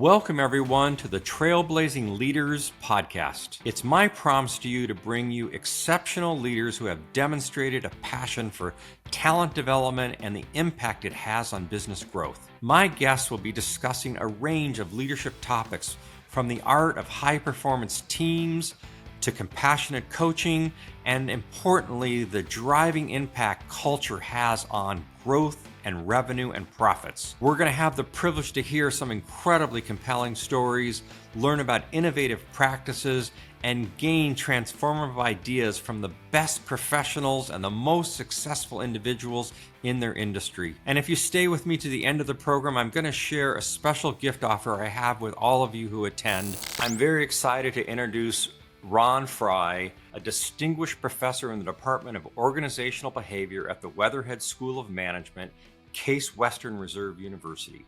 Welcome, everyone, to the Trailblazing Leaders podcast. It's my promise to you to bring you exceptional leaders who have demonstrated a passion for talent development and the impact it has on business growth. My guests will be discussing a range of leadership topics, from the art of high-performance teams to compassionate coaching, and importantly, the driving impact culture has on growth and revenue and profits. We're going to have the privilege to hear some incredibly compelling stories, learn about innovative practices, and gain transformative ideas from the best professionals and the most successful individuals in their industry. And if you stay with me to the end of the program, I'm going to share a special gift offer I have with all of you who attend. I'm very excited to introduce Ron Fry, a distinguished professor in the Department of Organizational Behavior at the Weatherhead School of Management, Case Western Reserve University.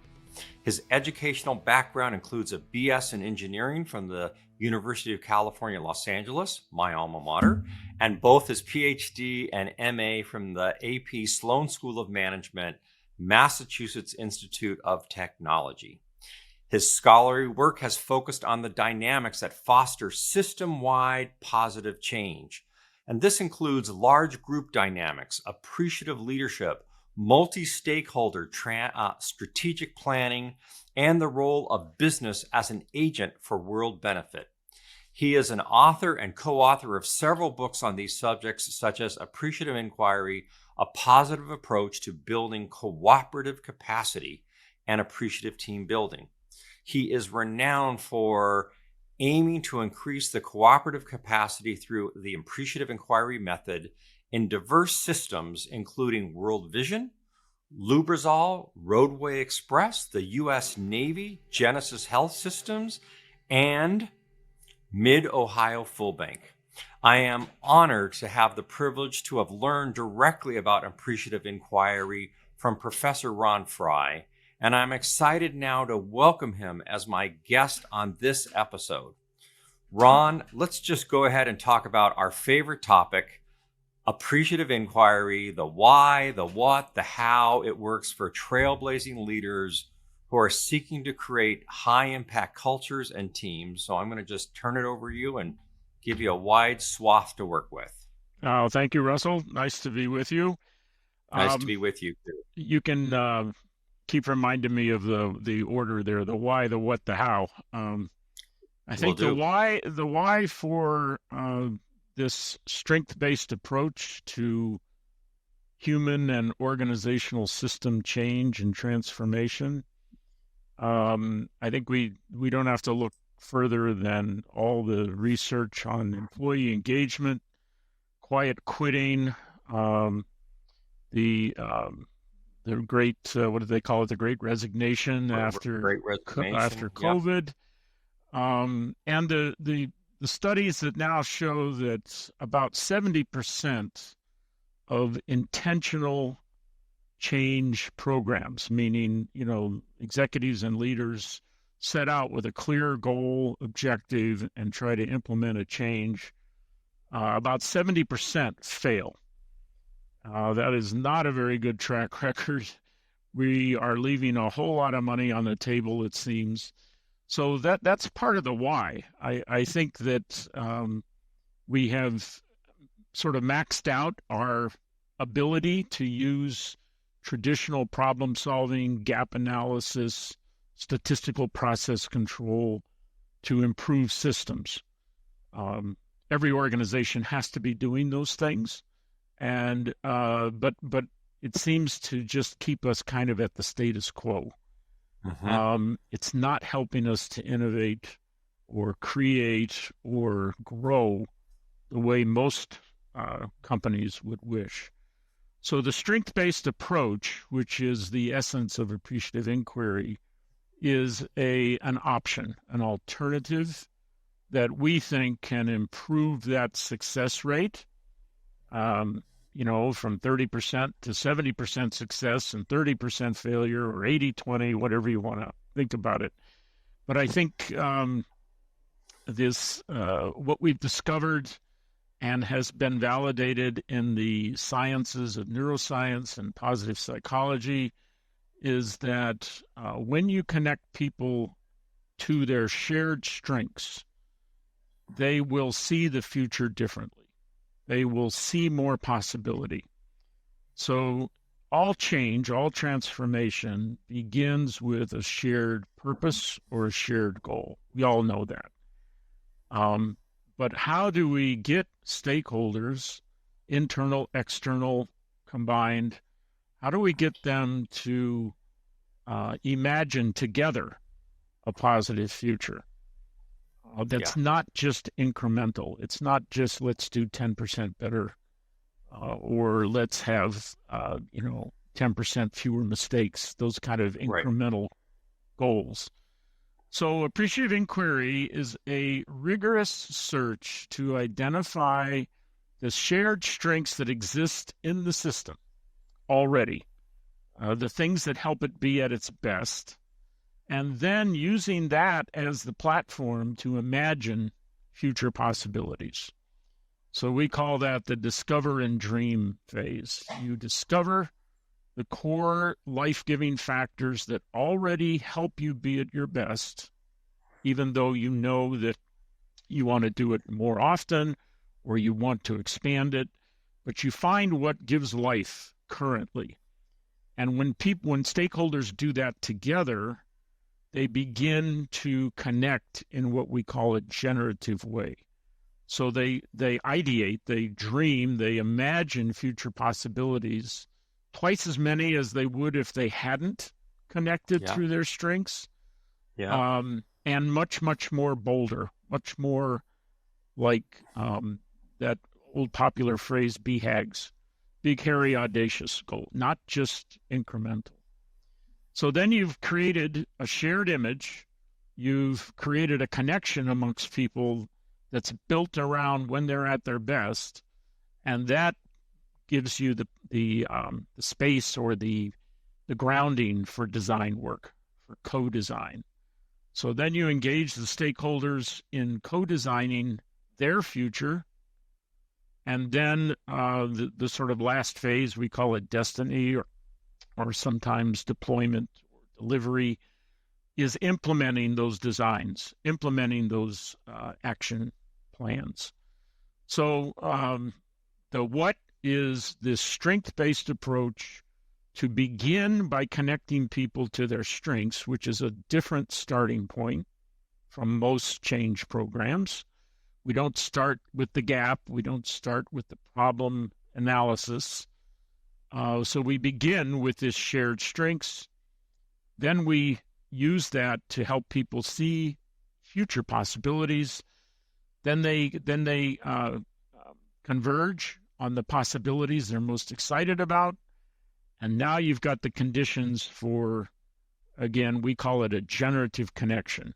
His educational background includes a BS in engineering from the University of California, Los Angeles, my alma mater, and both his PhD and MA from the AP Sloan School of Management, Massachusetts Institute of Technology. His scholarly work has focused on the dynamics that foster system-wide positive change. And this includes large group dynamics, appreciative leadership, multi-stakeholder strategic planning, and the role of business as an agent for world benefit. He is an author and co-author of several books on these subjects, such as Appreciative Inquiry, A Positive Approach to Building Cooperative Capacity, and Appreciative Team Building. He is renowned for aiming to increase the cooperative capacity through the Appreciative Inquiry method in diverse systems, including World Vision, Lubrizol, Roadway Express, the U.S. Navy, Genesis Health Systems, and Mid-Ohio Full Bank. I am honored to have the privilege to have learned directly about Appreciative Inquiry from Professor Ron Fry, and I'm excited now to welcome him as my guest on this episode. Ron, let's just go ahead and talk about our favorite topic, Appreciative Inquiry, the why, the what, the how it works for trailblazing leaders who are seeking to create high-impact cultures and teams. So I'm going to just turn it over to you and give you a wide swath to work with. Oh, thank you, Russell. Nice to be with you. Nice to be with you, too. You can keep reminding me of the order there, the why, the what, the how. I think the why for this strength-based approach to human and organizational system change and transformation. I think we don't have to look further than all the research on employee engagement, quiet quitting, the great what do they call it? The Great Resignation after COVID, and the studies that now show that about 70% of intentional change programs, meaning, executives and leaders set out with a clear goal, objective, and try to implement a change, about 70% fail. That is not a very good track record. We are leaving a whole lot of money on the table, it seems. So that's part of the why. I think that we have sort of maxed out our ability to use traditional problem solving, gap analysis, statistical process control to improve systems. Every organization has to be doing those things, and but it seems to just keep us kind of at the status quo. It's not helping us to innovate or create or grow the way most companies would wish. So the strength-based approach, which is the essence of appreciative inquiry, is an option, an alternative that we think can improve that success rate, from 30% to 70% success and 30% failure, or 80-20, whatever you want to think about it. But I think what we've discovered and has been validated in the sciences of neuroscience and positive psychology is that when you connect people to their shared strengths, they will see the future differently. They will see more possibility. So all change, all transformation begins with a shared purpose or a shared goal. We all know that. But how do we get stakeholders, internal, external, combined, how do we get them to imagine together a positive future? That's not just incremental. It's not just let's do 10% better or let's have 10% fewer mistakes, those kind of incremental goals. So Appreciative Inquiry is a rigorous search to identify the shared strengths that exist in the system already, the things that help it be at its best, and then using that as the platform to imagine future possibilities. So we call that the discover and dream phase. You discover the core life-giving factors that already help you be at your best, even though you know that you want to do it more often or you want to expand it, but you find what gives life currently. And when stakeholders do that together, they begin to connect in what we call a generative way. So they ideate, they dream, they imagine future possibilities, twice as many as they would if they hadn't connected through their strengths. And much, much more bolder, much more like that old popular phrase, BHAGs, big, hairy, audacious goal, not just incremental. So then you've created a shared image. You've created a connection amongst people that's built around when they're at their best, and that gives you the space or the grounding for design work, for co-design. So then you engage the stakeholders in co-designing their future, and then the sort of last phase, we call it destiny or sometimes deployment or delivery, is implementing those designs, implementing those action plans. So the what is this strength-based approach to begin by connecting people to their strengths, which is a different starting point from most change programs. We don't start with the gap. We don't start with the problem analysis. So we begin with this shared strengths. Then we use that to help people see future possibilities. Then they converge on the possibilities they're most excited about. And now you've got the conditions for, again, we call it a generative connection,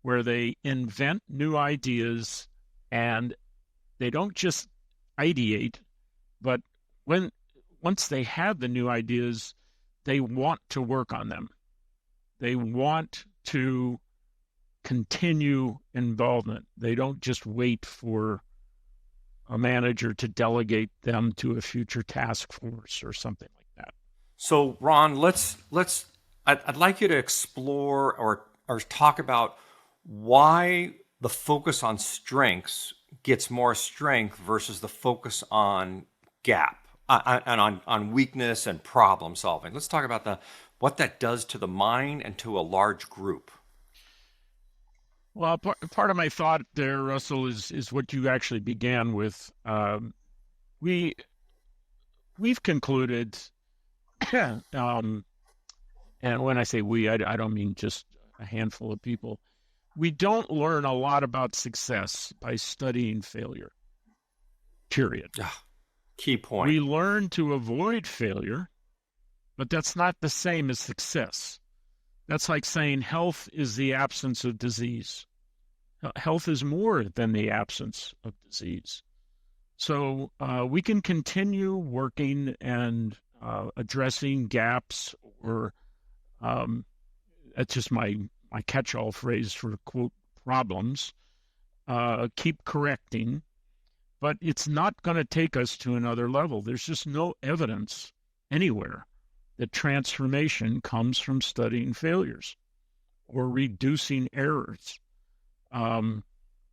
where they invent new ideas and they don't just ideate, but once they have the new ideas, they want to work on them. They want to continue involvement. They don't just wait for a manager to delegate them to a future task force or something like that. So, Ron, I'd like you to explore or talk about why the focus on strengths gets more strength versus the focus on gap and on weakness and problem solving. Let's talk about what that does to the mind and to a large group. Well, part of my thought there, Russell, is what you actually began with. We've concluded, and when I say we, I don't mean just a handful of people. We don't learn a lot about success by studying failure, period. Key point. We learn to avoid failure, but that's not the same as success. That's like saying health is the absence of disease. Health is more than the absence of disease. So we can continue working and addressing gaps, or that's just my catch-all phrase for, quote, problems, keep correcting, but it's not going to take us to another level. There's just no evidence anywhere that transformation comes from studying failures or reducing errors.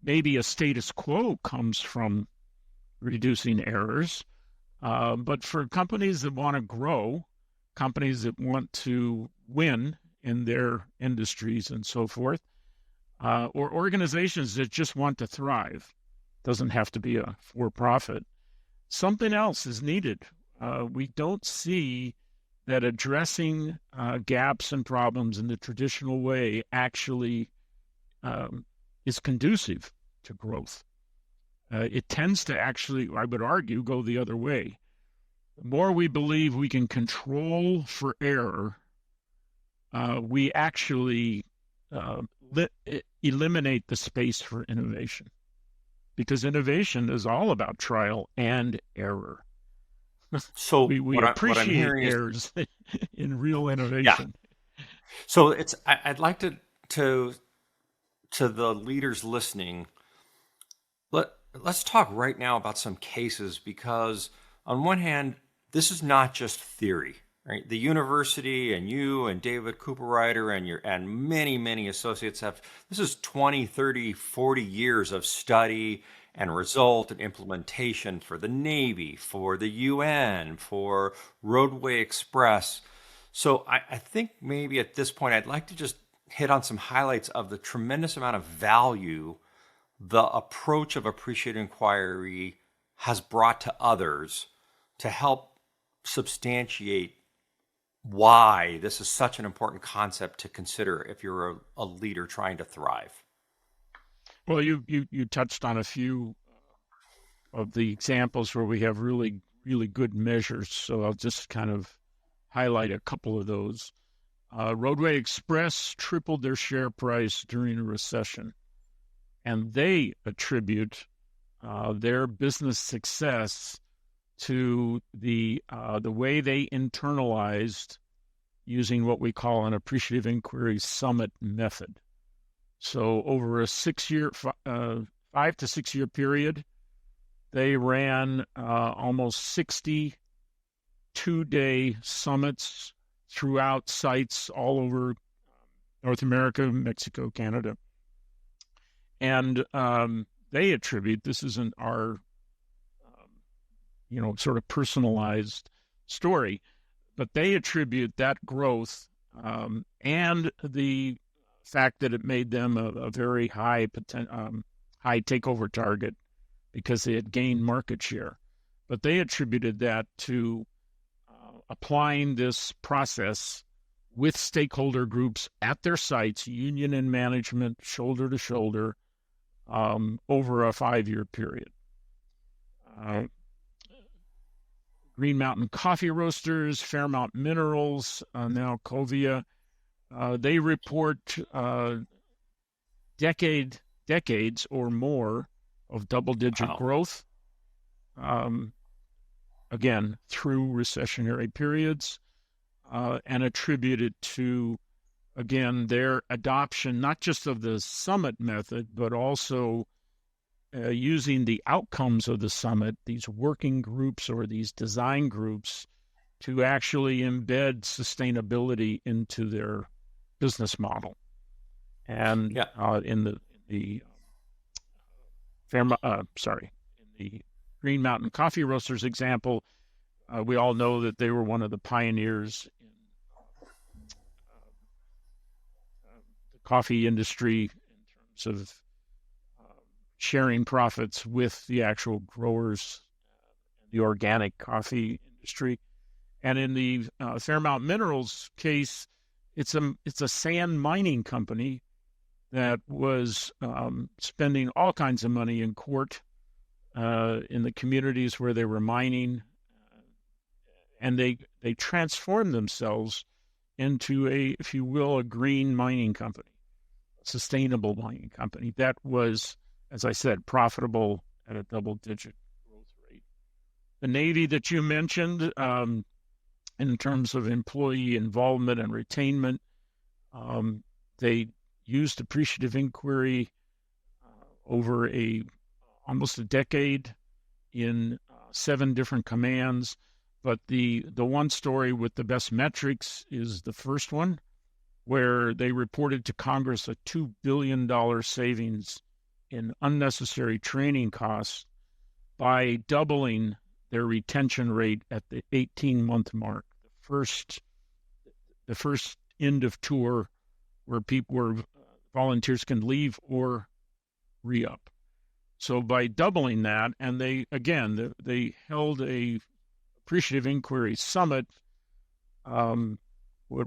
Maybe a status quo comes from reducing errors, but for companies that want to grow, companies that want to win in their industries and so forth, or organizations that just want to thrive, doesn't have to be a for-profit, something else is needed. We don't see that addressing gaps and problems in the traditional way actually is conducive to growth. It tends to actually, I would argue, go the other way. The more we believe we can control for error, we actually eliminate the space for innovation, because innovation is all about trial and error. So we appreciate errors in real innovation. Yeah. So I'd like to the leaders listening, let's talk right now about some cases, because on one hand, this is not just theory, right? The university and you and David Cooperrider and many associates this is 20, 30, 40 years of study and result and implementation for the Navy, for the UN, for Roadway Express. So I think maybe at this point, I'd like to just hit on some highlights of the tremendous amount of value the approach of Appreciative Inquiry has brought to others to help substantiate why this is such an important concept to consider if you're a leader trying to thrive. Well, you touched on a few of the examples where we have really good measures, so I'll just kind of highlight a couple of those. Roadway Express tripled their share price during a recession, and they attribute their business success to the way they internalized using what we call an Appreciative Inquiry summit method. So over a 5 to 6 year period, they ran almost 60 two-day summits throughout sites all over North America, Mexico, Canada. And they attribute, this isn't our, sort of personalized story, but they attribute that growth and the fact that it made them a very high takeover target because they had gained market share. But they attributed that to applying this process with stakeholder groups at their sites, union and management, shoulder to shoulder, over a 5-year period. Green Mountain Coffee Roasters, Fairmount Minerals, now Covia, they report decades or more of double-digit growth, again, through recessionary periods, and attribute it to, again, their adoption, not just of the summit method, but also using the outcomes of the summit, these working groups or these design groups, to actually embed sustainability into their business model. And in the Green Mountain Coffee Roasters example, we all know that they were one of the pioneers in the coffee industry in terms of sharing profits with the actual growers, the organic coffee industry. And in the Fairmount Minerals case, it's a sand mining company that was spending all kinds of money in court in the communities where they were mining, and they transformed themselves into a, if you will, a green mining company, a sustainable mining company that was, as I said, profitable at a double-digit growth rate. The Navy that you mentioned, in terms of employee involvement and retainment, they used Appreciative Inquiry over almost a decade in 7 different commands. But the one story with the best metrics is the first one, where they reported to Congress a $2 billion savings in unnecessary training costs by doubling their retention rate at the 18-month mark, the first end of tour where volunteers can leave or re-up. So by doubling that, and they held a Appreciative Inquiry Summit.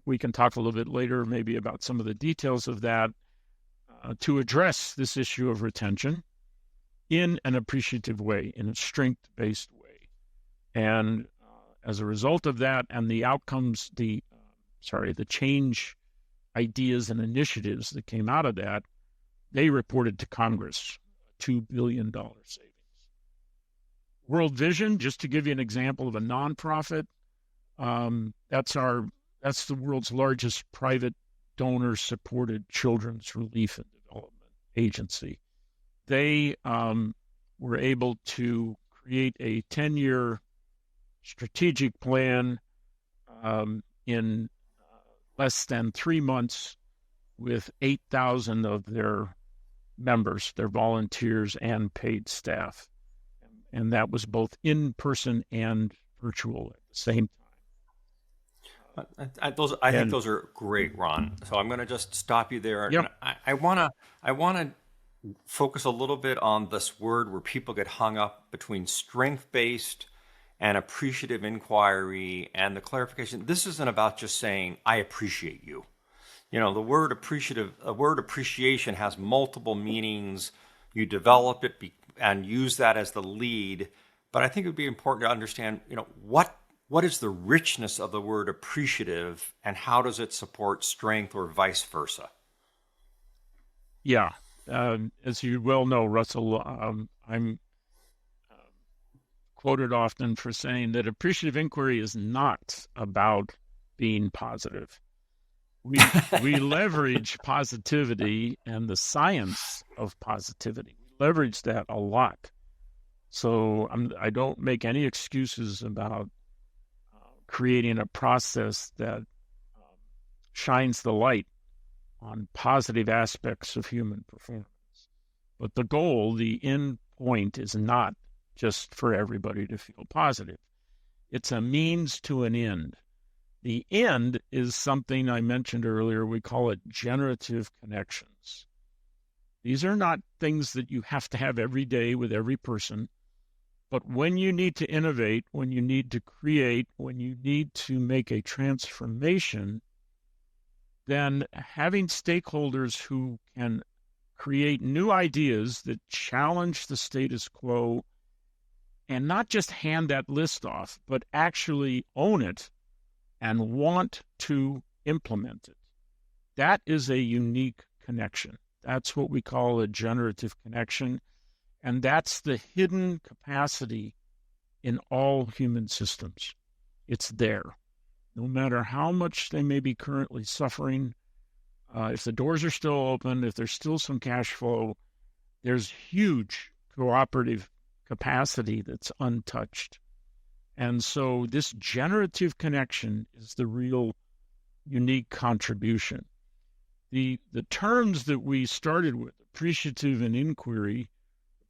We can talk a little bit later maybe about some of the details of that to address this issue of retention in an appreciative way, in a strength-based way. And as a result of that and the outcomes, the change ideas and initiatives that came out of that, they reported to Congress a $2 billion savings. World Vision, just to give you an example of a nonprofit, that's the world's largest private donor-supported children's relief and development agency. They were able to create a 10-year strategic plan in less than 3 months with 8,000 of their members, their volunteers and paid staff. And that was both in person and virtual at the same time. I think those are great, Ron. So I'm going to just stop you there. Yep. I want to focus a little bit on this word where people get hung up between strength-based and appreciative inquiry and the clarification. This isn't about just saying, I appreciate you. You know, the word appreciation has multiple meanings. You develop it and use that as the lead. But I think it would be important to understand, what is the richness of the word appreciative and how does it support strength or vice versa? Yeah. As you well know, Russell, I'm quoted often for saying that appreciative inquiry is not about being positive. We leverage positivity and the science of positivity. We leverage that a lot. So I don't make any excuses about creating a process that shines the light on positive aspects of human performance. But the goal, the end point, is not just for everybody to feel positive. It's a means to an end. The end is something I mentioned earlier. We call it generative connections. These are not things that you have to have every day with every person. But when you need to innovate, when you need to create, when you need to make a transformation, then having stakeholders who can create new ideas that challenge the status quo and not just hand that list off, but actually own it and want to implement it. That is a unique connection. That's what we call a generative connection. And that's the hidden capacity in all human systems. It's there. No matter how much they may be currently suffering, if the doors are still open, if there's still some cash flow, there's huge cooperative capacity that's untouched. And so this generative connection is the real unique contribution. The terms that we started with, appreciative and inquiry,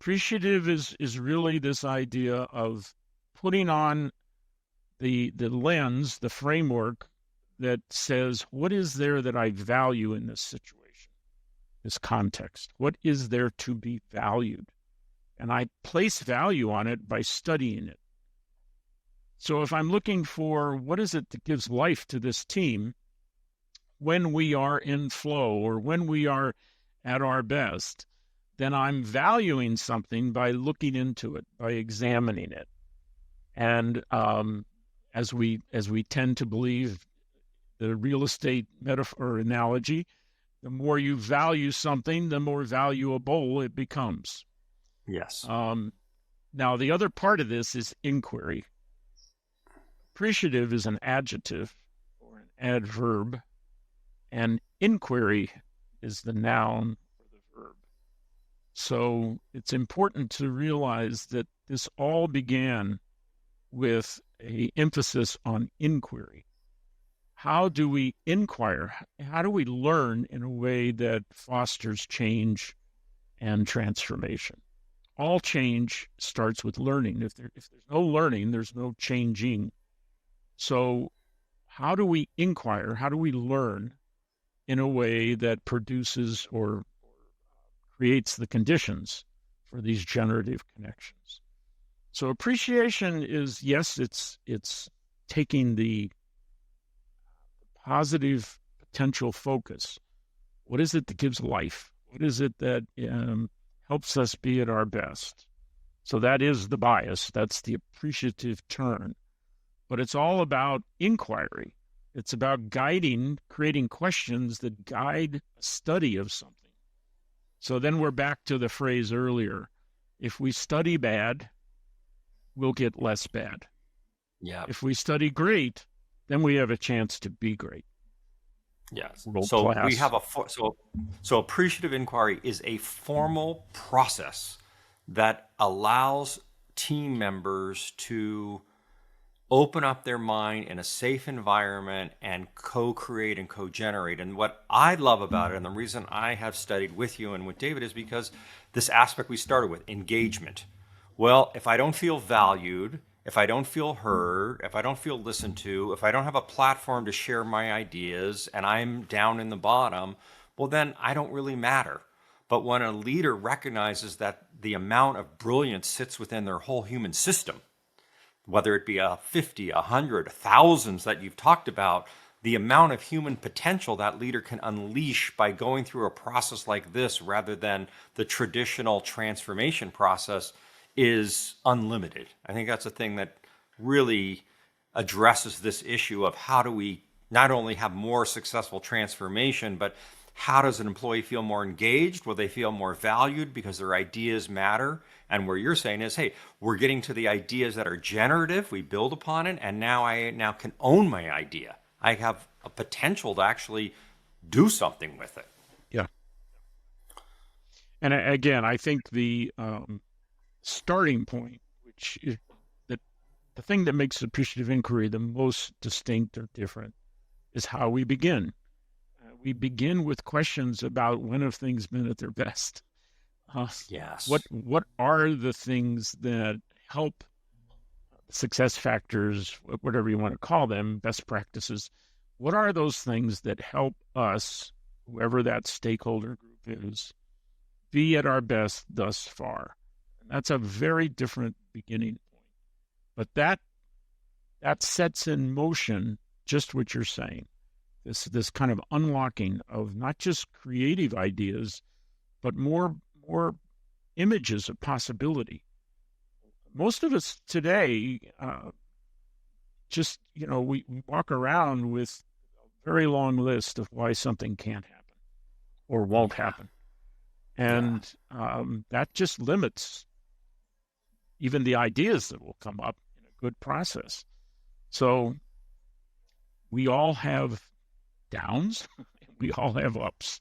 appreciative is really this idea of putting on the lens, the framework that says, what is there that I value in this situation, this context? What is there to be valued? And I place value on it by studying it. So if I'm looking for what is it that gives life to this team when we are in flow or when we are at our best, then I'm valuing something by looking into it, by examining it. And as we tend to believe, the real estate metaphor or analogy, the more you value something, the more valuable it becomes. Yes. Now, the other part of this is inquiry. Appreciative is an adjective or an adverb, and inquiry is the noun or the verb. So it's important to realize that this all began with an emphasis on inquiry. how do we inquire? How do we learn in a way that fosters change and transformation? All change starts with learning. If there's no learning, there's no changing. So how do we inquire? How do we learn in a way that produces or creates the conditions for these generative connections? So appreciation is, yes, it's taking the positive potential focus. What is it that gives life? What is it that helps us be at our best? So that is the bias. That's the appreciative turn. But it's all about inquiry. It's about guiding, creating questions that guide a study of something. So then we're back to the phrase earlier. If we study bad, we'll get less bad. Yeah. If we study great, then we have a chance to be great. Yes. So we have so appreciative inquiry is a formal process that allows team members to open up their mind in a safe environment and co-create and co-generate. And what I love about it, and the reason I have studied with you and with David, is because this aspect we started with, engagement. Well, if I don't feel valued, if I don't feel heard, if I don't feel listened to, if I don't have a platform to share my ideas and I'm down in the bottom, well, then I don't really matter. But when a leader recognizes that the amount of brilliance sits within their whole human system, whether it be a 50, 100, thousands that you've talked about, the amount of human potential that leader can unleash by going through a process like this rather than the traditional transformation process is unlimited. I think that's a thing that really addresses this issue of how do we not only have more successful transformation, but how does an employee feel more engaged? Will they feel more valued because their ideas matter? And where you're saying is, hey, we're getting to the ideas that are generative, we build upon it, and now I can own my idea. I have a potential to actually do something with it. Yeah. And again, I think the starting point, which is the thing that makes appreciative inquiry the most distinct or different, is how we begin. We begin with questions about when have things been at their best. Yes. What are the things that help success factors, whatever you want to call them, best practices? What are those things that help us, whoever that stakeholder group is, be at our best thus far? And that's a very different beginning point. But that sets in motion just what you're saying. This kind of unlocking of not just creative ideas, but more images of possibility. Most of us today, we walk around with a very long list of why something can't happen or won't happen. And that just limits even the ideas that will come up in a good process. So we all have downs, we all have ups.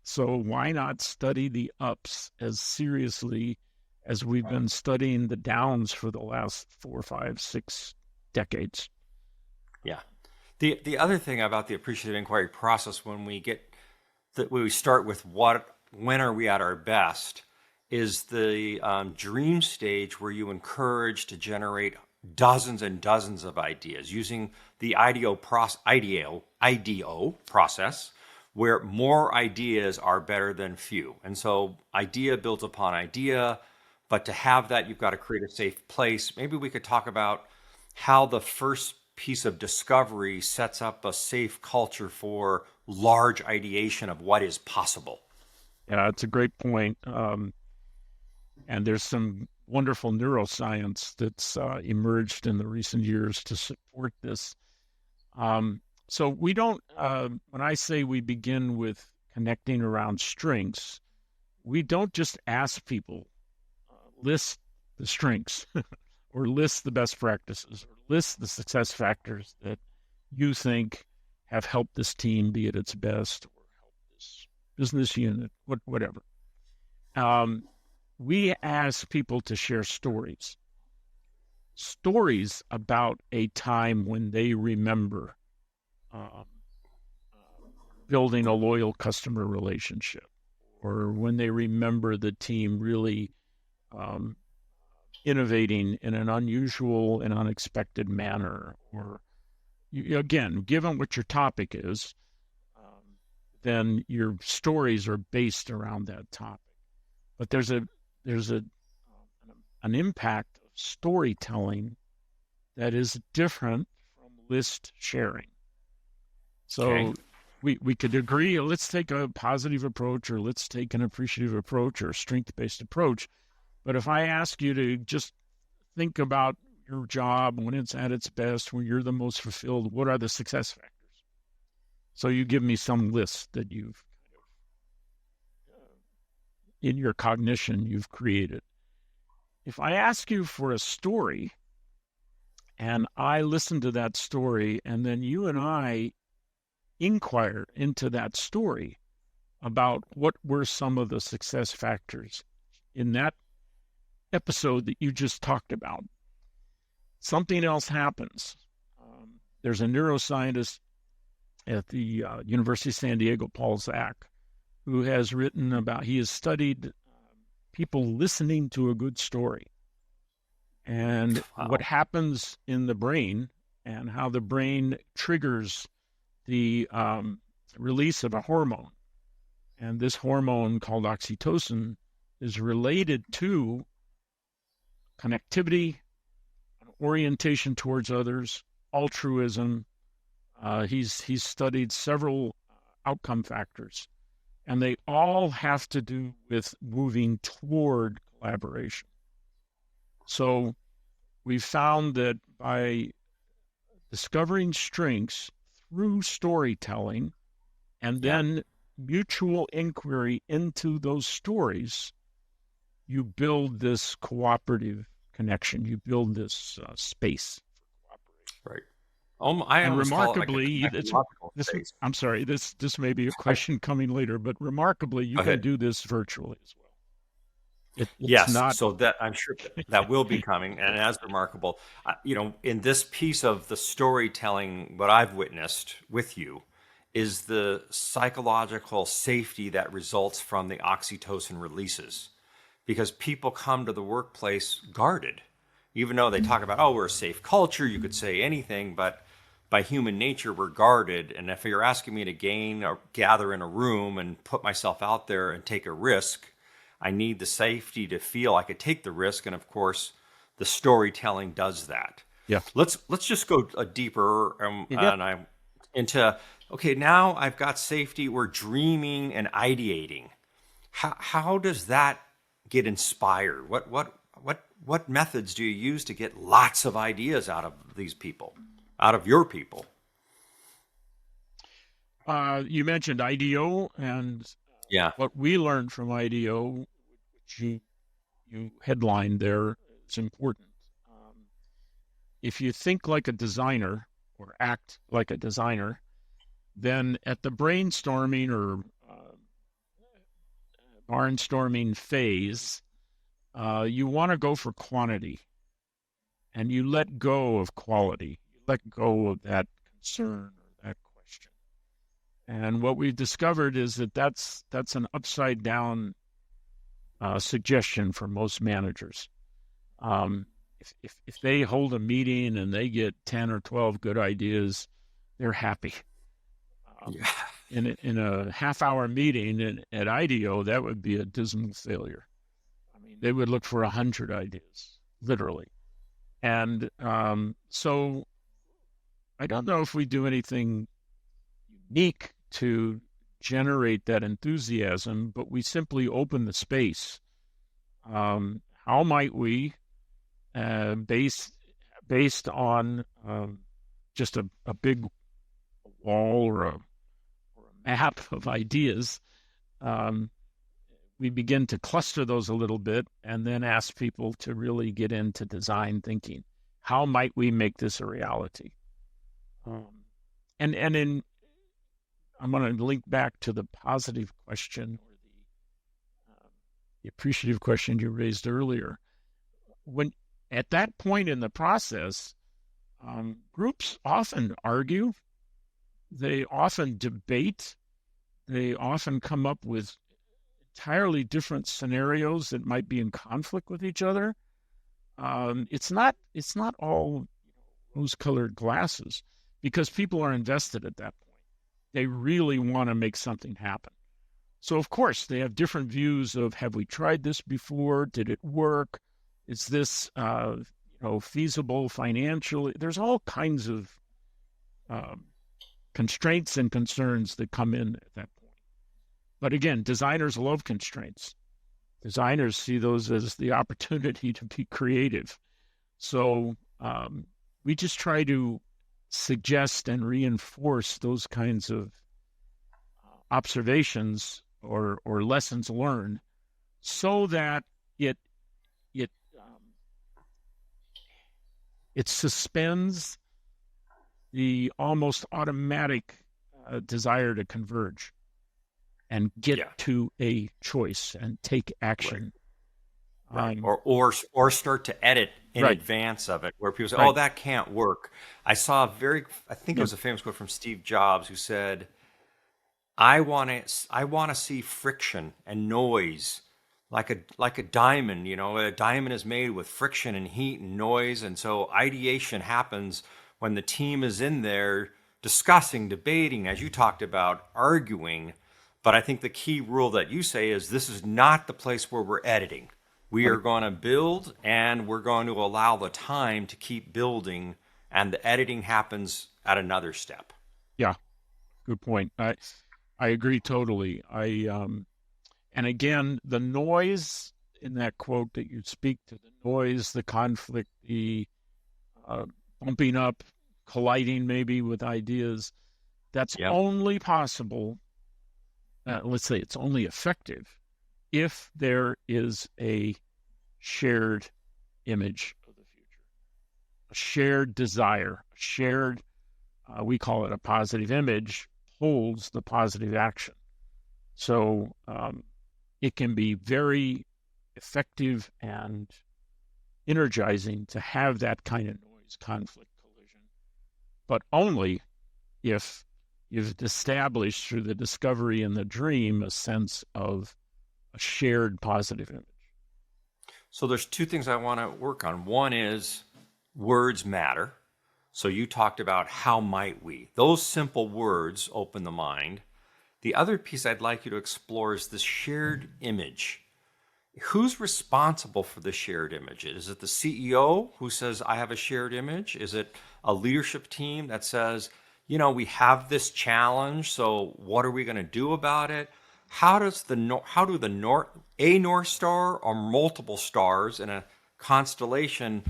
So why not study the ups as seriously as we've been studying the downs for the last 4, 5, 6 decades? Yeah. The other thing about the appreciative inquiry process, when we start with when are we at our best, is the dream stage where you encourage to generate dozens and dozens of ideas using the IDEO process, where more ideas are better than few. And so idea builds upon idea, but to have that, you've got to create a safe place. Maybe we could talk about how the first piece of discovery sets up a safe culture for large ideation of what is possible. Yeah, it's a great point. And there's some wonderful neuroscience that's emerged in the recent years to support this. So we don't, when I say we begin with connecting around strengths, we don't just ask people, list the strengths or list the best practices or list the success factors that you think have helped this team be at its best or help this business unit, whatever. We ask people to share stories about a time when they remember building a loyal customer relationship, or when they remember the team really innovating in an unusual and unexpected manner, or again, given what your topic is, then your stories are based around that topic. But there's an impact of storytelling that is different from list sharing. So we could agree, let's take a positive approach, or let's take an appreciative approach, or a strength-based approach. But if I ask you to just think about your job when it's at its best, when you're the most fulfilled, what are the success factors? So you give me some list that you've in your cognition you've created. If I ask you for a story and I listen to that story, and then you and I inquire into that story about what were some of the success factors in that episode that you just talked about, something else happens. There's a neuroscientist at the University of San Diego, Paul Zak, who has written about, he has studied people listening to a good story and what happens in the brain and how the brain triggers the release of a hormone. And this hormone called oxytocin is related to connectivity, orientation towards others, altruism. He's studied several outcome factors, and they all have to do with moving toward collaboration. So we found that by discovering strengths through storytelling and then mutual inquiry into those stories, you build this cooperative connection. You build this space for cooperation. Right. And remarkably, space. I'm sorry, this may be a question coming later, but remarkably, you can do this virtually as well. So that I'm sure that will be coming, and as remarkable, in this piece of the storytelling, what I've witnessed with you is the psychological safety that results from the oxytocin releases, because people come to the workplace guarded, even though they talk about, we're a safe culture, you could say anything, but by human nature, we're guarded. And if you're asking me to gain or gather in a room and put myself out there and take a risk, I need the safety to feel I could take the risk. And of course, the storytelling does that. Yeah. Let's just go deeper into, okay, now I've got safety. We're dreaming and ideating. How does that get inspired? What methods do you use to get lots of ideas out of these people, out of your people? You mentioned IDEO, and what we learned from IDEO, which you headlined there, is important. If you think like a designer or act like a designer, then at the brainstorming or barnstorming phase, you want to go for quantity, and you let go of quality. You let go of that concern or that question. And what we've discovered is that that's an upside down suggestion for most managers. If they hold a meeting and they get 10 or 12 good ideas, they're happy. In a half-hour meeting at IDEO, that would be a dismal failure. I mean, they would look for 100 ideas, literally. And so I don't know if we do anything unique to generate that enthusiasm, but we simply open the space. How might we, based on just a big wall or a map of ideas, we begin to cluster those a little bit and then ask people to really get into design thinking. How might we make this a reality? And I'm going to link back to the positive question or the appreciative question you raised earlier. When at that point in the process, groups often argue. they often debate. They often come up with entirely different scenarios that might be in conflict with each other. It's not all rose-colored glasses, because people are invested at that point. They really want to make something happen. So, of course, they have different views of, have we tried this before? Did it work? Is this feasible financially? There's all kinds of constraints and concerns that come in at that point. But again, designers love constraints. Designers see those as the opportunity to be creative. So we just try to suggest and reinforce those kinds of observations or lessons learned, so that it suspends the almost automatic desire to converge and get to a choice and take action. Right. Or start to edit in advance of it, where people say, oh, that can't work. I saw I think it was a famous quote from Steve Jobs, who said, I want to see friction and noise like a diamond. A diamond is made with friction and heat and noise. And so ideation happens when the team is in there discussing, debating, as you talked about, arguing. But I think the key rule that you say is, this is not the place where we're editing. We are going to build, and we're going to allow the time to keep building, and the editing happens at another step. Yeah, good point. I agree totally. And again, the noise in that quote that you speak to, the noise, the conflict, the bumping up, colliding maybe with ideas, that's only possible. Let's say it's only effective if there is a shared image of the future, a shared desire, a shared, we call it a positive image, holds the positive action. So it can be very effective and energizing to have that kind of noise, conflict, collision, but only if you've established through the discovery and the dream a sense of a shared positive image. So there's two things I want to work on. One is words matter. So you talked about how might we. Those simple words open the mind. The other piece I'd like you to explore is this shared image. Who's responsible for the shared image? Is it the CEO who says, I have a shared image? Is it a leadership team that says, we have this challenge, so what are we going to do about it? How do a North Star or multiple stars in a constellation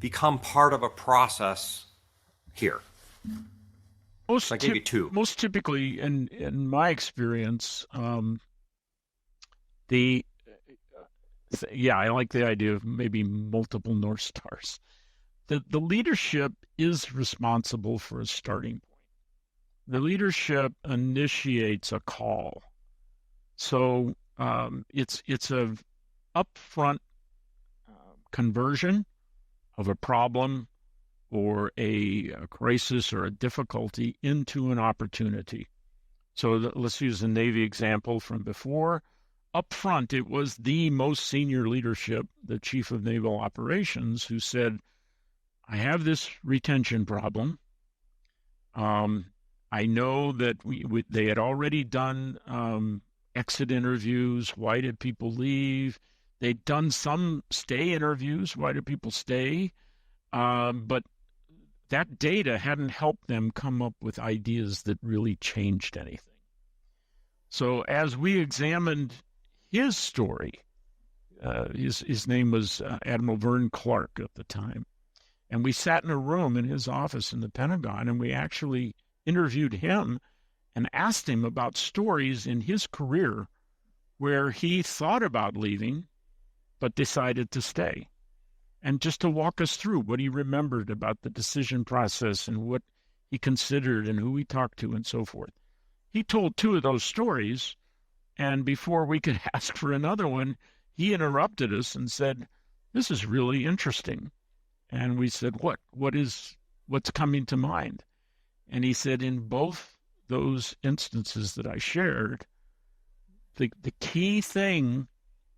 become part of a process here? I gave you two. Most typically, in my experience, I like the idea of maybe multiple North Stars. The leadership is responsible for a starting point. The leadership initiates a call. So it's a upfront conversion of a problem or a crisis or a difficulty into an opportunity. So let's use the Navy example from before. Up front, it was the most senior leadership, the Chief of Naval Operations, who said, I have this retention problem. I know that they had already done exit interviews. Why did people leave? They'd done some stay interviews. Why did people stay? But that data hadn't helped them come up with ideas that really changed anything. So as we examined his story, his name was Admiral Vern Clark at the time, and we sat in a room in his office in the Pentagon, and we actually interviewed him and asked him about stories in his career where he thought about leaving but decided to stay, and just to walk us through what he remembered about the decision process and what he considered and who he talked to and so forth. He told two of those stories, and before we could ask for another one, he interrupted us and said, this is really interesting. And we said, what's coming to mind? And he said, in both those instances that I shared, the key thing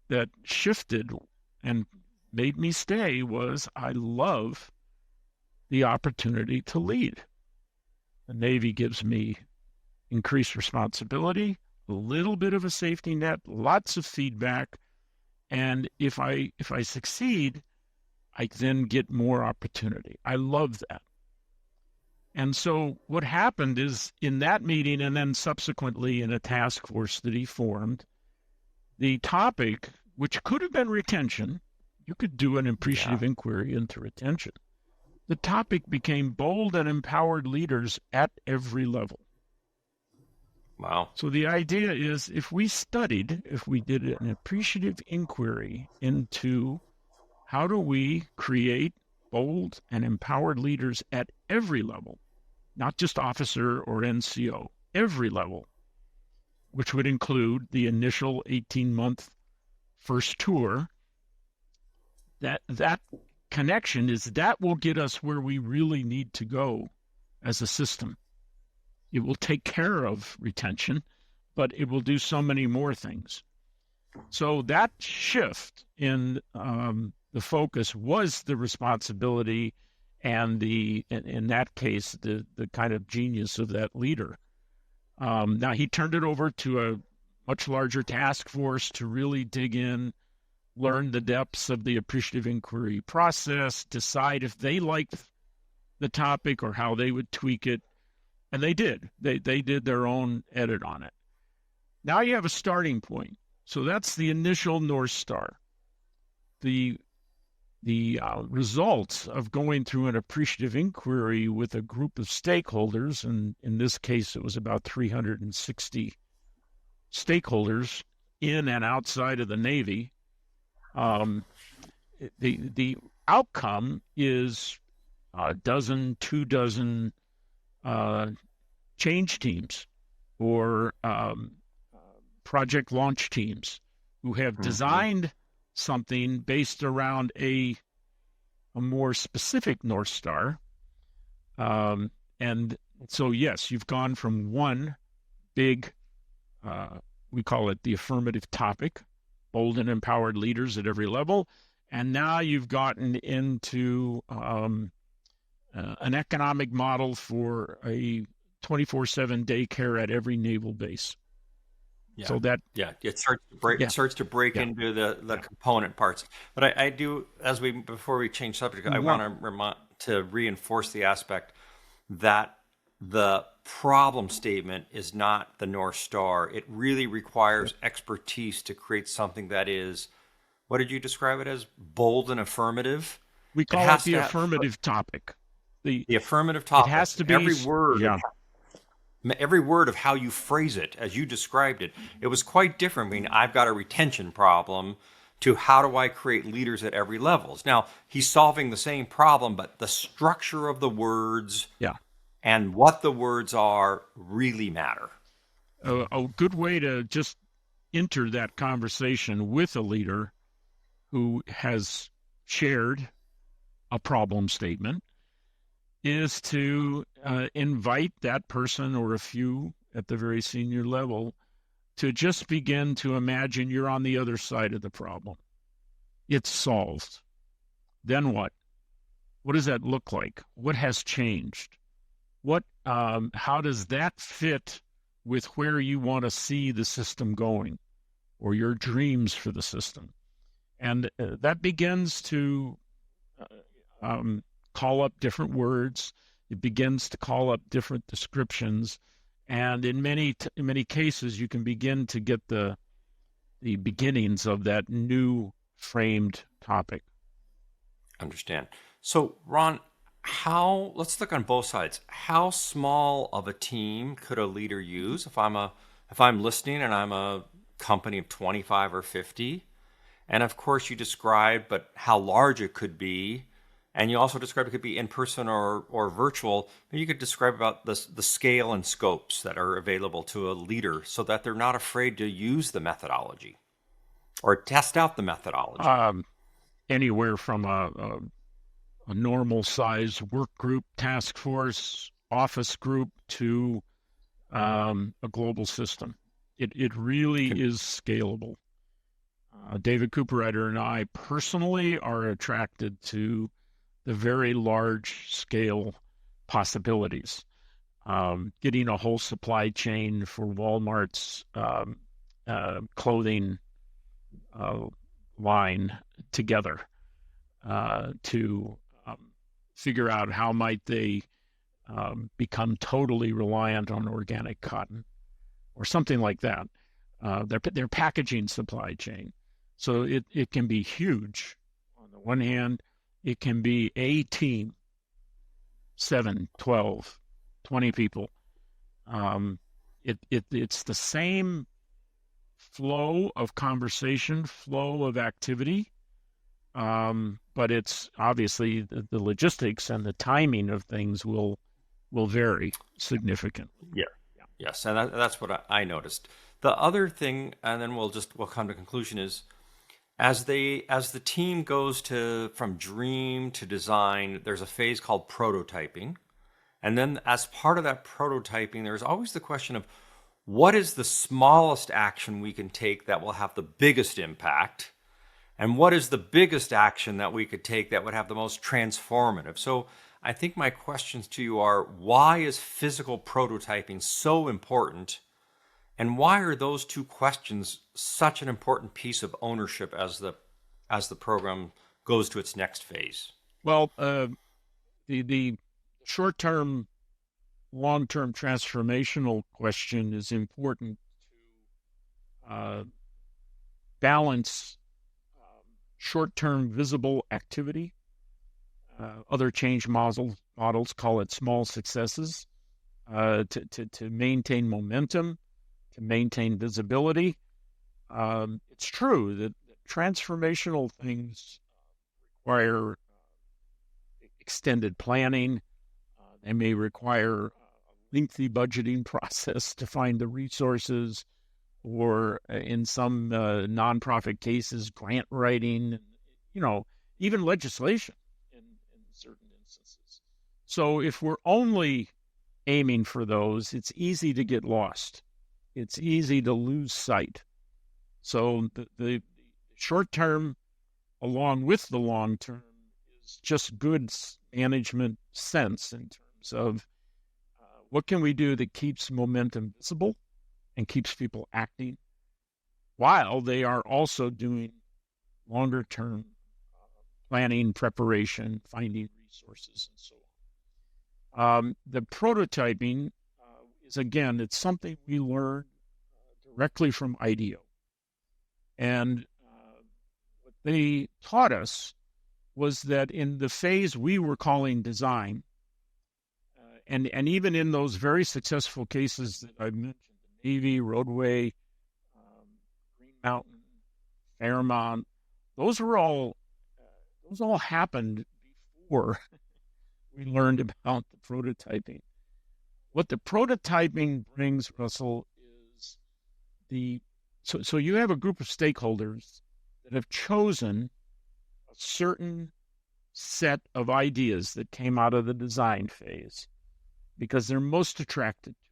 that shifted and made me stay was I love the opportunity to lead. The Navy gives me increased responsibility, a little bit of a safety net, lots of feedback, and if I succeed, I then get more opportunity. I love that. And so what happened is in that meeting and then subsequently in a task force that he formed, the topic, which could have been retention, you could do an appreciative inquiry into retention. The topic became bold and empowered leaders at every level. Wow. So the idea is if we did an appreciative inquiry into how do we create bold and empowered leaders at every level, not just officer or NCO, every level, which would include the initial 18-month first tour, that connection is that will get us where we really need to go as a system. It will take care of retention, but it will do so many more things. So that shift in the focus was the responsibility and in that case, the kind of genius of that leader. Now he turned it over to a much larger task force to really dig in, learn the depths of the appreciative inquiry process, decide if they liked the topic or how they would tweak it. And they did. They did their own edit on it. Now you have a starting point. So that's the initial North Star. The results of going through an appreciative inquiry with a group of stakeholders, and in this case it was about 360 stakeholders in and outside of the Navy, the outcome is a dozen, 2 dozen change teams or project launch teams who have designed something based around a more specific North Star. And so, yes, you've gone from one big, we call it the affirmative topic, bold and empowered leaders at every level. And now you've gotten into an economic model for a 24/7 daycare at every naval base. Yeah. So that it starts to break into the component parts. But I do, before we change subject, I want to reinforce the aspect that the problem statement is not the North Star. It really requires expertise to create something that is, what did you describe it as? Bold and affirmative. We call it the affirmative topic. The affirmative topic. It has to be every word. Yeah. Every word of how you phrase it, as you described it, it was quite different. I mean, I've got a retention problem to how do I create leaders at every level. Now, he's solving the same problem, but the structure of the words and what the words are really matter. A good way to just enter that conversation with a leader who has shared a problem statement is to invite that person or a few at the very senior level to just begin to imagine you're on the other side of the problem. It's solved. Then what? What does that look like? What has changed? How does that fit with where you want to see the system going or your dreams for the system? And that begins to call up different words. It begins to call up different descriptions. And in many cases, you can begin to get the beginnings of that new framed topic. Understand. So, Ron, let's look on both sides. How small of a team could a leader use if I'm listening and I'm a company of 25 or 50? And of course, you described, but how large it could be. And you also described it could be in person or virtual. Maybe you could describe about the scale and scopes that are available to a leader so that they're not afraid to use the methodology or test out the methodology. Anywhere from a normal size work group, task force, office group to a global system. It really is scalable. David Cooperrider and I personally are attracted to the very large scale possibilities. Getting a whole supply chain for Walmart's clothing line together to figure out how might they become totally reliant on organic cotton or something like that. Their packaging supply chain. So it can be huge. On the one hand, it can be a team, 7, 12, 20 people. It's the same flow of conversation, flow of activity, but it's obviously the logistics and the timing of things will vary significantly. Yeah. Yes, and that's what I noticed. The other thing, and then we'll come to conclusion, is as the team goes from dream to design, there's a phase called prototyping. And then as part of that prototyping, there's always the question of what is the smallest action we can take that will have the biggest impact? And what is the biggest action that we could take that would have the most transformative? So I think my questions to you are, why is physical prototyping so important? And why are those two questions such an important piece of ownership as the program goes to its next phase? Well, the short-term, long-term transformational question is important to balance short-term visible activity. Other change models call it small successes, to maintain momentum, to maintain visibility. It's true that transformational things require extended planning. They may require a lengthy budgeting process to find the resources, or in some nonprofit cases, grant writing, even legislation in certain instances. So if we're only aiming for those, it's easy to get lost. It's easy to lose sight. So the short term, along with the long term, is just good management sense in terms of what can we do that keeps momentum visible and keeps people acting while they are also doing longer term planning, preparation, finding resources, and so on. The prototyping is, again, it's something we learn directly from IDEO. And what they taught us was that in the phase we were calling design, and even in those very successful cases that I mentioned, the Navy, Roadway, Green Mountain, Fairmont, those all happened before we learned about the prototyping. What the prototyping brings, Russell, is so you have a group of stakeholders that have chosen a certain set of ideas that came out of the design phase because they're most attracted to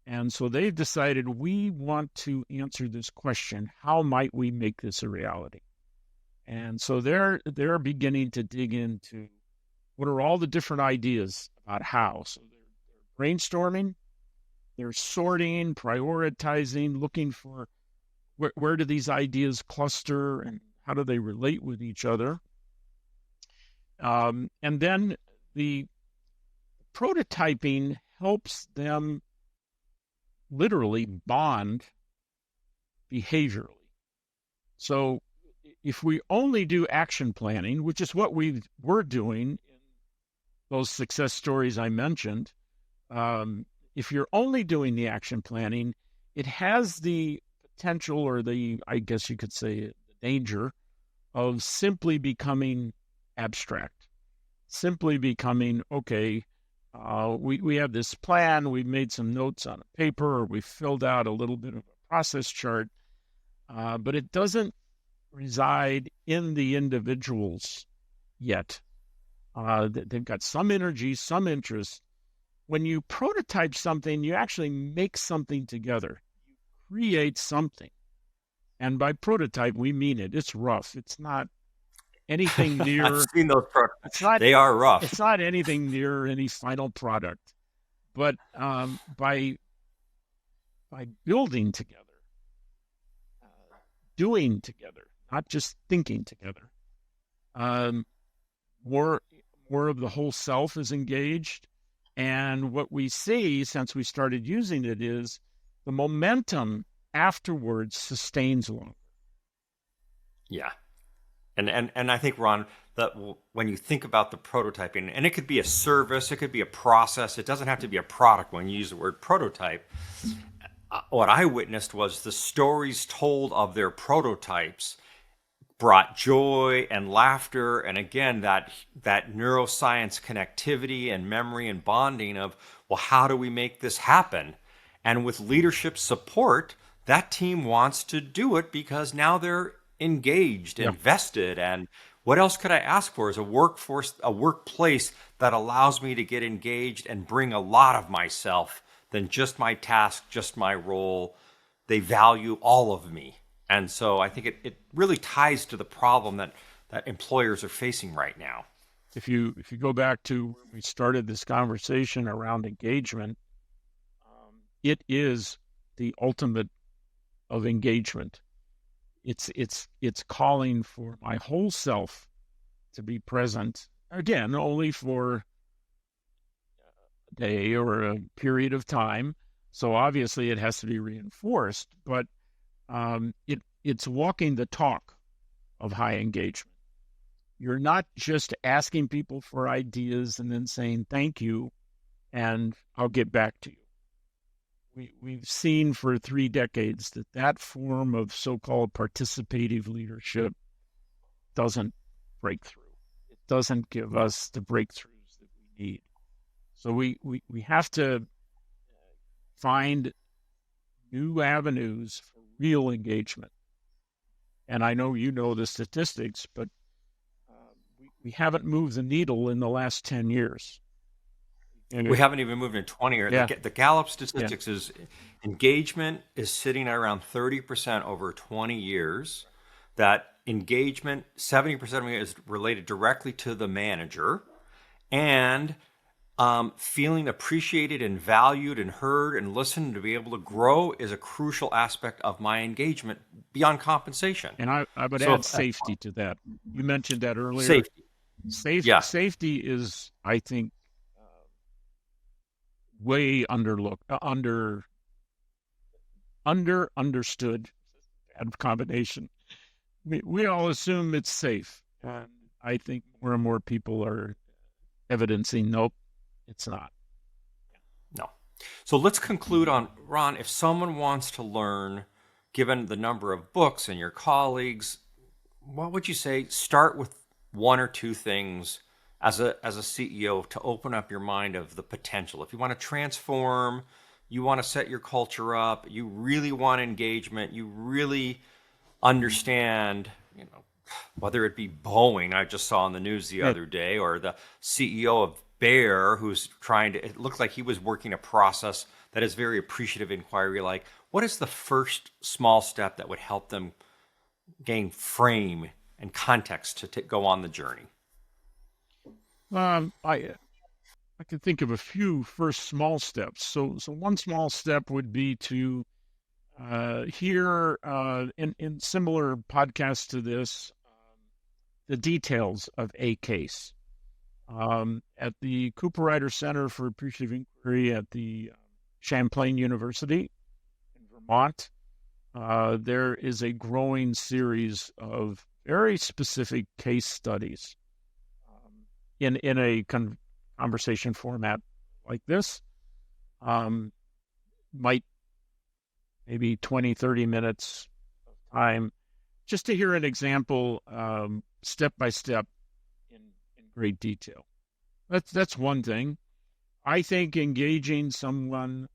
it. And so they've decided, we want to answer this question, how might we make this a reality? And so they're beginning to dig into what are all the different ideas about how. So they're brainstorming, they're sorting, prioritizing, looking for where do these ideas cluster and how do they relate with each other. And then the prototyping helps them literally bond behaviorally. So if we only do action planning, which is what we're doing in those success stories I mentioned, if you're only doing the action planning, it has the potential, or I guess you could say, the danger of simply becoming abstract, simply becoming, okay, we have this plan, we've made some notes on a paper, or we filled out a little bit of a process chart, but it doesn't reside in the individuals yet. They've got some energy, some interest, when you prototype something, you actually make something together. You create something. And by prototype, we mean it. It's rough. It's not anything near. I've seen those prototypes. They are rough. It's not anything near any final product. But by building together, doing together, not just thinking together, more of the whole self is engaged. And what we see since we started using it is the momentum afterwards sustains longer. Yeah. And I think, Ron, that when you think about the prototyping, and it could be a service, it could be a process, it doesn't have to be a product when you use the word prototype. What I witnessed was the stories told of their prototypes brought joy and laughter, and again, that neuroscience connectivity and memory and bonding of, well, how do we make this happen? And with leadership support, that team wants to do it because now they're engaged, invested, and what else could I ask for is a workplace that allows me to get engaged and bring a lot of myself than just my task, just my role. They value all of me. And so I think it really ties to the problem that employers are facing right now. If you go back to when we started this conversation around engagement, it is the ultimate of engagement. It's calling for my whole self to be present, again, only for a day or a period of time. So obviously it has to be reinforced, but it's walking the talk of high engagement. You're not just asking people for ideas and then saying thank you and I'll get back to you. We've seen for 3 decades that form of so-called participative leadership doesn't break through. It doesn't give us the breakthroughs that we need. So we have to find new avenues for real engagement. And I know you know the statistics, but we haven't moved the needle in the last 10 years. And we haven't even moved in 20 years. Yeah. The Gallup statistics is engagement is sitting at around 30% over 20 years. That engagement, 70% of it is related directly to the manager. And feeling appreciated and valued and heard and listened to be able to grow is a crucial aspect of my engagement beyond compensation. And I would add safety to that. You mentioned that earlier. Safety is, I think, way understood. Bad combination. We all assume it's safe. And I think more and more people are evidencing, nope, it's not. No. So let's conclude on, Ron, if someone wants to learn, given the number of books and your colleagues, what would you say? Start with 1 or 2 things as a CEO to open up your mind of the potential. If you want to transform, you want to set your culture up, you really want engagement, you really understand, whether it be Boeing, I just saw on the news the other day, or the CEO of Bayer, who's it looked like he was working a process that is very appreciative inquiry. Like, what is the first small step that would help them gain frame and context to go on the journey? I could think of a few first small steps. So one small step would be to hear in similar podcasts to this the details of a case. At the Cooper Ryder Center for Appreciative Inquiry at the Champlain University in Vermont, there is a growing series of very specific case studies in a conversation format like this. Might maybe 20, 30 minutes of time just to hear an example step by step in great detail. That's one thing. I think engaging someone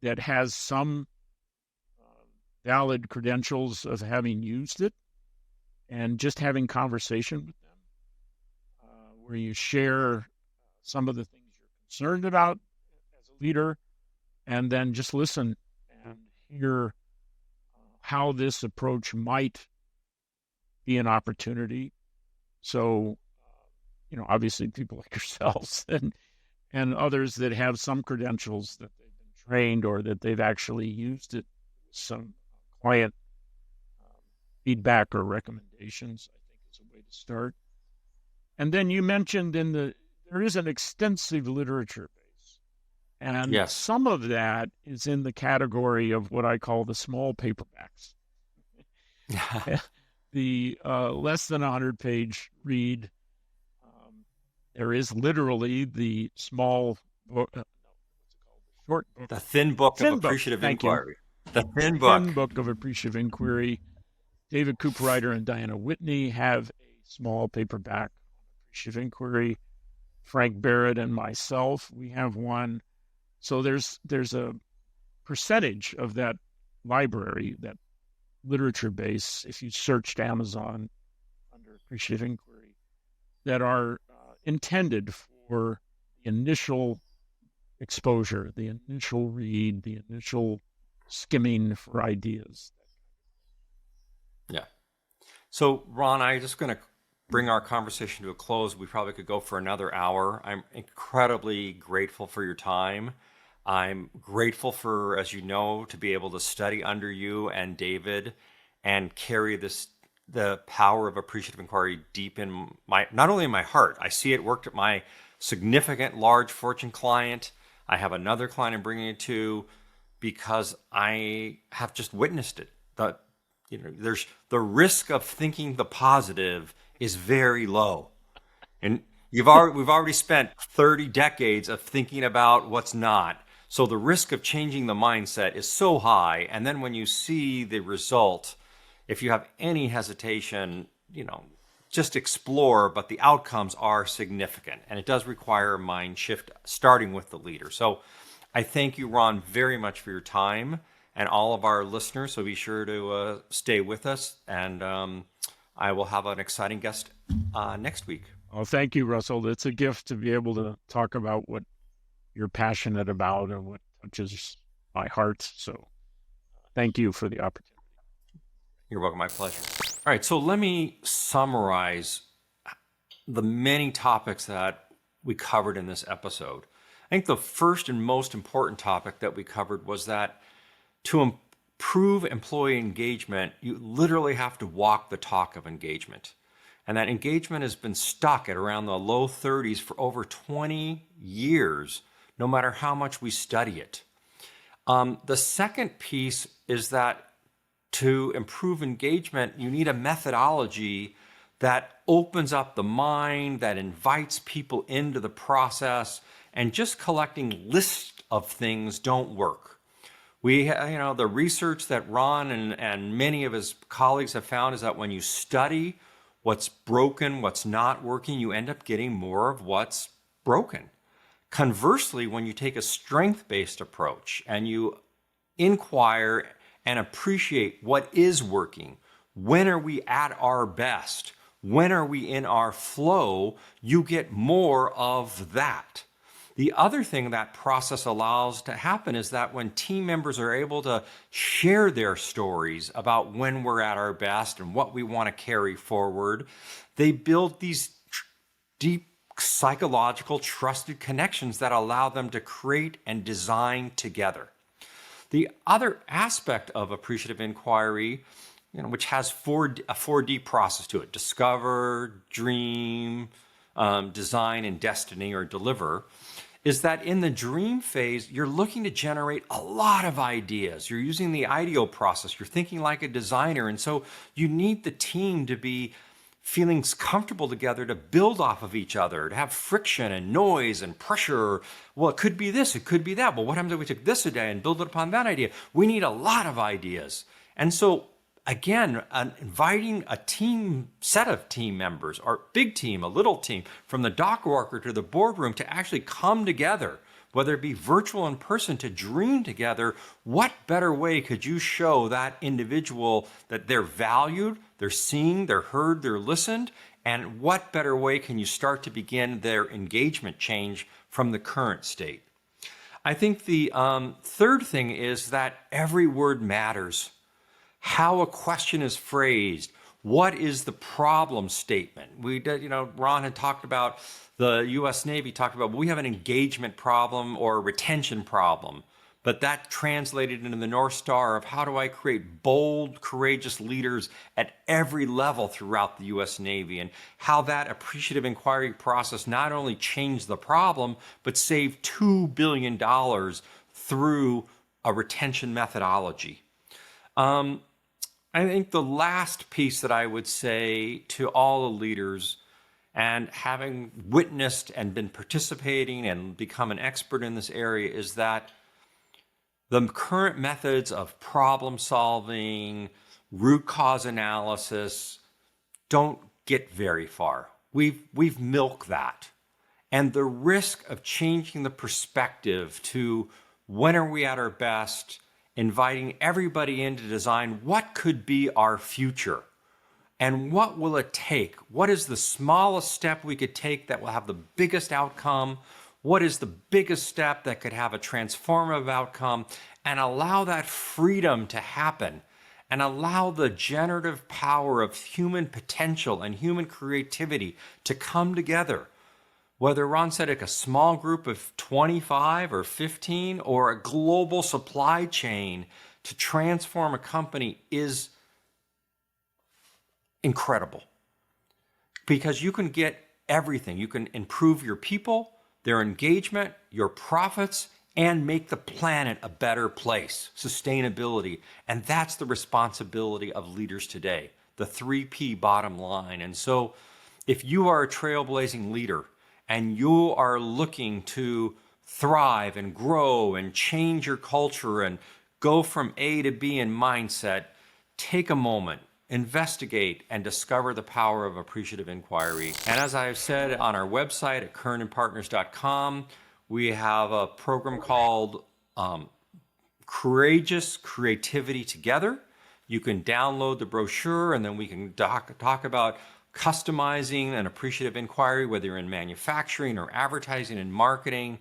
that has some valid credentials of having used it and just having conversation with them where you share some of the things you're concerned about as a leader, and then just listen and hear how this approach might be an opportunity. So, obviously people like yourselves and others that have some credentials that they've been trained or that they've actually used it, some client feedback or recommendations, I think is a way to start. And then you mentioned there is an extensive literature base. And yes, some of that is in the category of what I call the small paperbacks. The less than 100-page read. There is literally the small book, what's it called? The short book. The thin book of Appreciative Inquiry. The thin book of Appreciative Inquiry. David Cooperrider and Diana Whitney have a small paperback on Appreciative Inquiry. Frank Barrett and myself, we have one. So there's a percentage of that library, that literature base, if you searched Amazon under Appreciative Inquiry, that are intended for the initial exposure, the initial read, the initial skimming for ideas. Yeah. So, Ron, I'm just going to bring our conversation to a close. We probably could go for another hour. I'm incredibly grateful for your time. I'm grateful for, as you know, to be able to study under you and David and carry the power of Appreciative Inquiry deep in not only in my heart. I see it worked at my significant large Fortune client. I have another client I'm bringing it to because I have just witnessed it. There's the risk of thinking the positive is very low, and we've already spent 30 decades of thinking about what's not. So the risk of changing the mindset is so high, and then when you see the result, if you have any hesitation, just explore, but the outcomes are significant. And it does require a mind shift, starting with the leader. So I thank you, Ron, very much for your time and all of our listeners. So be sure to stay with us. And I will have an exciting guest next week. Well, thank you, Russell. It's a gift to be able to talk about what you're passionate about and what touches my heart. So thank you for the opportunity. You're welcome. My pleasure. All right. So let me summarize the many topics that we covered in this episode. I think the first and most important topic that we covered was that to improve employee engagement, you literally have to walk the talk of engagement. And that engagement has been stuck at around the low 30s for over 20 years, no matter how much we study it. The second piece is that to improve engagement, you need a methodology that opens up the mind, that invites people into the process, and just collecting lists of things don't work. The research that Ron and many of his colleagues have found is that when you study what's broken, what's not working, you end up getting more of what's broken. Conversely, when you take a strength-based approach and you inquire and appreciate what is working, when are we at our best, when are we in our flow, you get more of that. The other thing that process allows to happen is that when team members are able to share their stories about when we're at our best and what we want to carry forward, they build these deep psychological trusted connections that allow them to create and design together. The other aspect of Appreciative Inquiry, which has a 4D process to it: discover, dream, design, and destiny or deliver, is that in the dream phase, you're looking to generate a lot of ideas. You're using the IDEO process. You're thinking like a designer. And so you need the team to be feeling comfortable together to build off of each other, to have friction and noise and pressure. Well, it could be this, it could be that. Well, what happens if we took this idea and build it upon that idea? We need a lot of ideas. And so, again, inviting a set of team members, or big team, a little team, from the dock worker to the boardroom to actually come together whether it be virtual in person, to dream together. What better way could you show that individual that they're valued, they're seen, they're heard, they're listened? And what better way can you start to begin their engagement change from the current state? I think the third thing is that every word matters. How a question is phrased. What is the problem statement? Ron had talked about, the U.S. Navy talked about, we have an engagement problem or a retention problem. But that translated into the North Star of how do I create bold, courageous leaders at every level throughout the U.S. Navy, and how that appreciative inquiry process not only changed the problem, but saved $2 billion through a retention methodology. I think the last piece that I would say to all the leaders, and having witnessed and been participating and become an expert in this area, is that the current methods of problem solving, root cause analysis, don't get very far. We've milked that. And the risk of changing the perspective to when are we at our best, inviting everybody in to design what could be our future. And what will it take? What is the smallest step we could take that will have the biggest outcome? What is the biggest step that could have a transformative outcome, and allow that freedom to happen, and allow the generative power of human potential and human creativity to come together? Whether Ron said it, a small group of 25 or 15 or a global supply chain to transform a company is incredible. Because you can get everything. You can improve your people, their engagement, your profits, and make the planet a better place, sustainability. And that's the responsibility of leaders today, the 3P bottom line. And so if you are a trailblazing leader and you are looking to thrive and grow and change your culture and go from A to B in mindset, take a moment, investigate, and discover the power of appreciative inquiry. And as I've said, on our website at kernandpartners.com, we have a program called Courageous Creativity Together. You can download the brochure, and then we can talk about customizing an appreciative inquiry, whether you're in manufacturing or advertising and marketing.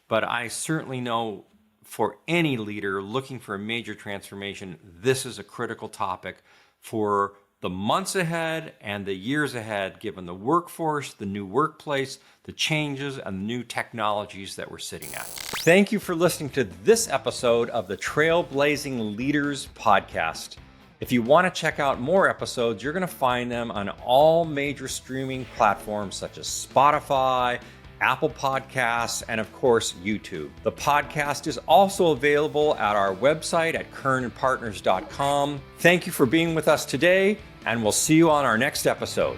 But I certainly know for any leader looking for a major transformation, this is a critical topic for the months ahead and the years ahead, given the workforce, the new workplace, the changes, and the new technologies that we're sitting at. Thank you for listening to this episode of the Trailblazing Leaders Podcast. If you want to check out more episodes, you're going to find them on all major streaming platforms such as Spotify, Apple Podcasts, and of course, YouTube. The podcast is also available at our website at kernandpartners.com. Thank you for being with us today, and we'll see you on our next episode.